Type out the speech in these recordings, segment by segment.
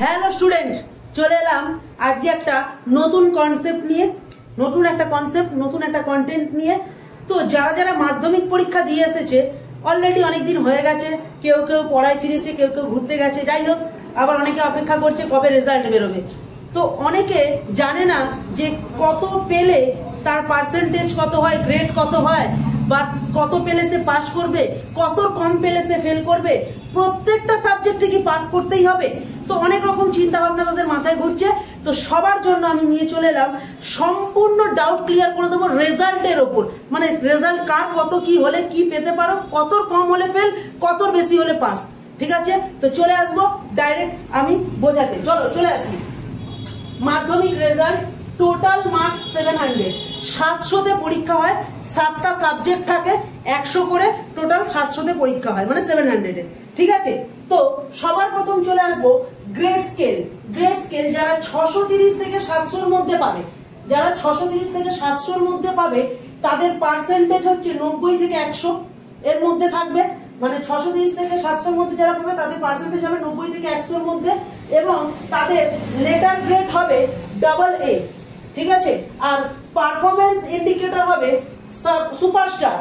Hello student, চলে এলাম আজকে একটা নতুন কনসেপ্ট নিয়ে, নতুন একটা কন্টেন্ট নিয়ে। তো যারা যারা মাধ্যমিক পরীক্ষা দিয়ে এসেছে অলরেডি অনেকদিন হয়ে গেছে, কেউ কেউ পড়ায় ফিরেছে, কেউ কেউ ঘুরতে গেছে, যাই হোক, আবার অনেকে অপেক্ষা করছে কবে রেজাল্ট বেরোবে। তো অনেকে জানে না যে কত পেলে তার পার্সেন্টেজ কত হয়, গ্রেড কত হয়, বা কত পেলে সে পাস করবে, কত কম পেলে সে ফেল করবে, প্রত্যেকটা সাবজেক্টে কি পাস করতেই হবে। তো অনেক রকম চিন্তা ভাবনা তাদের মাথায় ঘুরছে। তো সবার জন্য আমি নিয়ে চলে এলাম সম্পূর্ণ ডাউট ক্লিয়ার করে দেবো রেজাল্টের ওপর, মানে রেজাল্ট কার কত কি হলে কি পেতে পারো, কত কম হলে ফেল, কত বেশি হলে পাস। ঠিক আছে, তো চলে আসবো ডাইরেক্ট আমি বোঝাতে। চলে আসি। মাধ্যমিক রেজাল্ট টোটাল মার্কস 700, 700তে পরীক্ষা হয়, 7টা সাবজেক্ট থাকে, 100 করে টোটাল 700তে পরীক্ষা হয়, মানে 700-এ। ঠিক আছে, তো সবার প্রথম চলে আসবো গ্রেড স্কেল। গ্রেড স্কেল যারা 630 থেকে 700-র মধ্যে পাবে, যারা 630 থেকে 700-র মধ্যে পাবে তাদের পার্সেন্টেজ হচ্ছে 90 থেকে 100 এর মধ্যে থাকবে। মানে 630 থেকে 700-র মধ্যে যারা পাবে তাদের পার্সেন্টেজ হবে 90 থেকে 100-র মধ্যে, এবং তাদের লেটার গ্রেড হবে AA। ঠিক আছে, আর পারফরমেন্স ইন্ডিকেটর হবে সুপারস্টার।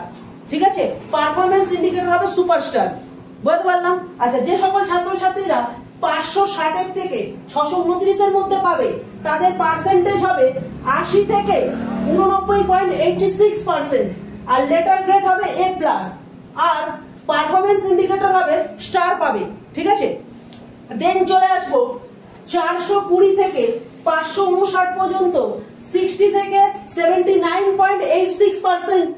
ঠিক আছে, পারফরমেন্স ইন্ডিকেটর হবে সুপারস্টার। বুঝতে পারলাম? আচ্ছা, যে সকল ছাত্রছাত্রীরা 560 থেকে 629-এর মধ্যে পাবে তাদের পার্সেন্টেজ হবে 80 থেকে 89.86%, আর লেটার গ্রেড হবে A+, আর পারফরমেন্স ইন্ডিকেটর হবে স্টার পাবে। ঠিক আছে, দেন চলে আসবো 420 থেকে 559 পর্যন্ত 60 থেকে 79.86%,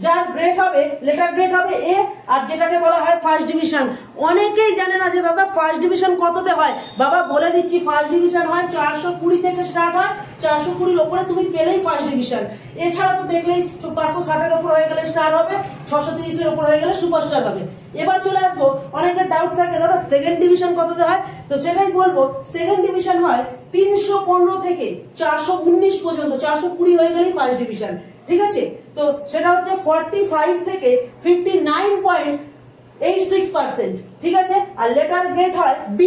যার গ্রেড হবে লেটার গ্রেড হবে A, আর যেটাকে বলা হয় ফার্স্ট ডিভিশন। অনেকেই জানে না যে দাদা ফার্স্ট ডিভিশন কততে হয়। বাবা বলে দিচ্ছি, ফার্স্ট ডিভিশন হয় 420 থেকে স্টার্ট হয়, 420-র উপরে তুমি পেলেই ফার্স্ট ডিভিশন। এছাড়া তো দেখলেই 560-এর উপর হয়ে গেলে স্টার হবে, 630-এর উপর হয়ে গেলে সুপারস্টার হবে। এবার চলে আসবো, অনেকের ডাউট থাকে দাদা সেকেন্ড ডিভিশন কততে হয়, তো সেটাই বলবো। সেকেন্ড ডিভিশন হয় 315 থেকে 419 পর্যন্ত, 420 হয়ে গেলেই ফার্স্ট ডিভিশন। ঠিক আছে, তো সেটা হচ্ছে 45 থেকে 59.86%। ঠিক আছে, আর লেটার গ্রেড হয় B+,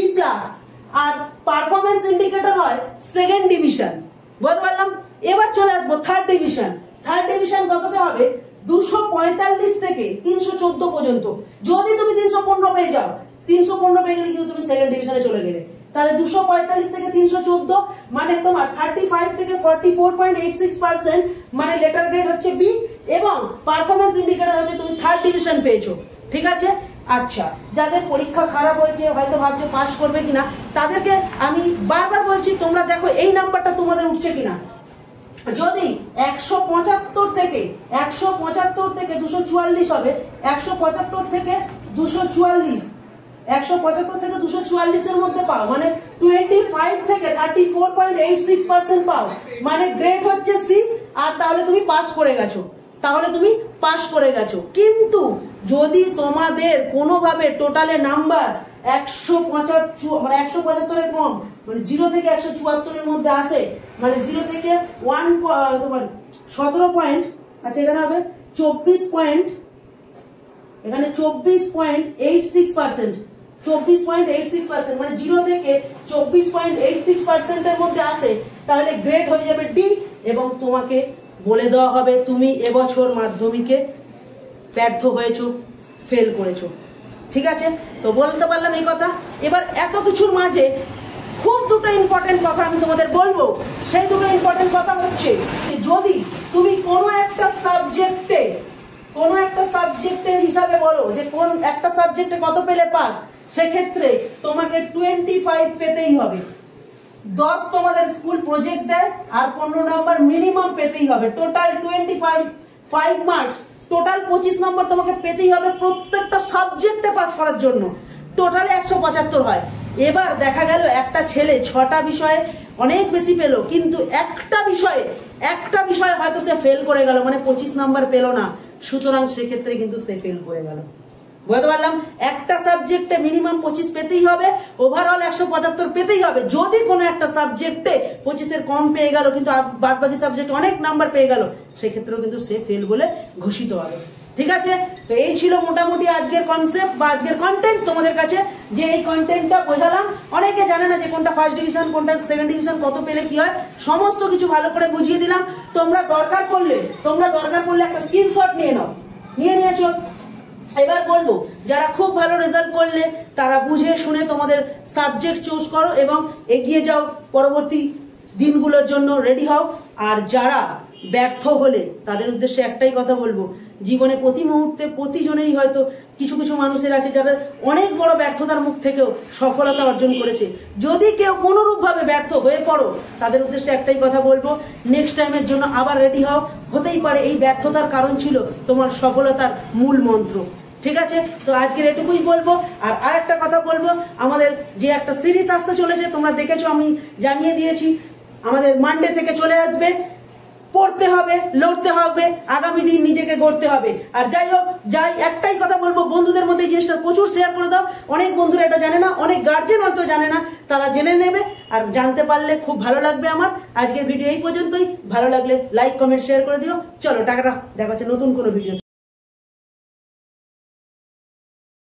আর পারফরমেন্স ইন্ডিকেটর হয় সেকেন্ড ডিভিশন। বুঝতে পারলাম? এবার চলে আসবো থার্ড ডিভিশন। থার্ড ডিভিশন কততে হবে? 245 থেকে 314 পর্যন্ত। যদি তুমি 315 পেয়ে যাও, 315 পেয়ে গেলে কিন্তু তুমি সেকেন্ড ডিভিশনে চলে গেলে। তাহলে 245 থেকে 314 মানে তোমার 35 থেকে 44.86%, মানে লেটার গ্রেড হচ্ছে B, এবং পারফরমেন্স ইন্ডিকেটর হচ্ছে তুমি থার্ড ডিভিশন পেয়েছো। ঠিক আছে, আচ্ছা, যাদের পরীক্ষা খারাপ হয়েছে, হয়তো ভাবছো পাস করবে কিনা, তাদেরকে আমি বারবার বলছি তোমরা দেখো এই নাম্বারটা তোমাদের উঠছে কিনা। যদি 175 থেকে 244 হবে, 175 থেকে 244, 175 থেকে 244-এর মধ্যে পাও, মানে 25 থেকে 34.86% পাও, মানে গ্রেড হচ্ছে C, আর তাহলে তুমি পাস করে গেছো। কিন্তু যদি তোমাদের কোনোভাবে টোটালে নাম্বার 175, মানে 175-এর কম, মানে 0 থেকে 174-এর মধ্যে আসে, মানে 0 থেকে 1 তোমার 17 পয়েন্ট, আচ্ছা এখানে হবে 24 পয়েন্ট, এখানে 24.86%, 24.86%, মানে 0 থেকে 24.86%-এর মধ্যে আসে, তাহলে গ্রেড হয়ে যাবে D, এবং তোমাকে বলে দেওয়া হবে তুমি এবছর মাধ্যমিকে ব্যর্থ হয়েছো, ফেল করেছো। ঠিক আছে, তো বলতে পারলাম এই কথা। এবার এত কিছুর মাঝে খুব দুটো ইম্পর্টেন্ট কথা আমি তোমাদের বলবো। সেই দুটো ইম্পর্টেন্ট কথা হচ্ছে, যদি তুমি কোনো একটা সাবজেক্টের হিসাবে বলো যে কোন একটা সাবজেক্টে কত পেলে পাস, সেক্ষেত্রে তোমাকে 25 পেতেই হবে। 10 তোমাদের স্কুল প্রজেক্ট দেয়, আর 15 নম্বর মিনিমাম পেতেই হবে। টোটাল 25 মার্কস, টোটাল 25 নম্বর তোমাকে পেতেই হবে প্রত্যেকটা সাবজেক্টে পাস করার জন্য। টোটালে 175 হয়। এবার দেখা গেল একটা ছেলে 6টা বিষয়ে অনেক বেশি পেল, কিন্তু একটা বিষয়ে হয়তো সে ফেল করে গেল, মানে 25 নাম্বার পেল না, সুতরাং সেক্ষেত্রে কিন্তু সে ফেল করে গেল। বুঝতে পারলাম? একটা সাবজেক্টে মিনিমাম 25 পেতেই হবে, ওভারঅল 175 পেতেই হবে। যদি কোনো একটা সাবজেক্টে 25-এর কম পেয়ে গেল, কিন্তু বাদ বাকি সাবজেক্ট অনেক নাম্বার পেয়ে গেল, সেক্ষেত্রেও কিন্তু সে ফেল বলে ঘোষিত হবে। ঠিক আছে? তো এই ছিল মোটামুটি আজকের কনসেপ্ট বা আজকের কন্টেন্ট তোমাদের কাছে, যে এই কন্টেন্টটা বোঝালাম। অনেকে জানে না যে কোনটা ফার্স্ট ডিভিশন কোনটা সেকেন্ড ডিভিশন, কত পেলে কি হয়, সমস্ত কিছু ভালো করে বুঝিয়ে দিলাম। তোমরা দরকার পড়লে একটা স্ক্রিনশট নিয়ে নাও, নিয়েছো। এবার বলবো যারা খুব ভালো রেজাল্ট করলে তারা বুঝে শুনে তোমাদের সাবজেক্ট চুজ করো এবং এগিয়ে যাও, পরবর্তী দিনগুলোর জন্য রেডি হও। আর যারা ব্যর্থ হলে তাদের উদ্দেশ্যে একটাই কথা বলবো, জীবনে প্রতি মুহূর্তে প্রতিজনেরই হয়তো কিছু কিছু মানুষের আছে যারা অনেক বড় ব্যর্থতার মুখ থেকেও সফলতা অর্জন করেছে। যদি কেউ কোনোরূপভাবে ব্যর্থ হয়ে পড়ো, তাদের উদ্দেশ্যে একটাই কথা বলবো, নেক্সট টাইমের জন্য আবার রেডি হও। হতেই পারে এই ব্যর্থতার কারণ ছিল তোমার সফলতার মূল মন্ত্র। ঠিক আছে? তো আজকের এটুকুই বলবো। আর আরেকটা কথা বলবো, আমাদের যে একটা সিরিজ আসতে চলেছে, তোমরা দেখেছো, আমি জানিয়ে দিয়েছি, আমাদের মানডে থেকে চলে আসবে। পড়তে হবে, লড়তে হবে, আগামী দিন নিজেকে গড়তে হবে। আর যাই একটাই কথা বলবো, বন্ধুদের মধ্যে এই জিনিসটা প্রচুর শেয়ার করে দাও। অনেক বন্ধুরা এটা জানে না, অনেক গার্জেন হয়তো জানে না, তারা জেনে নেবে। আর জানতে পারলে খুব ভালো লাগবে আমার। আজকের ভিডিও এই পর্যন্তই। ভালো লাগলে লাইক কমেন্ট শেয়ার করে দিও। চলো টাকাটা দেখা হচ্ছে নতুন কোনো ভিডিও।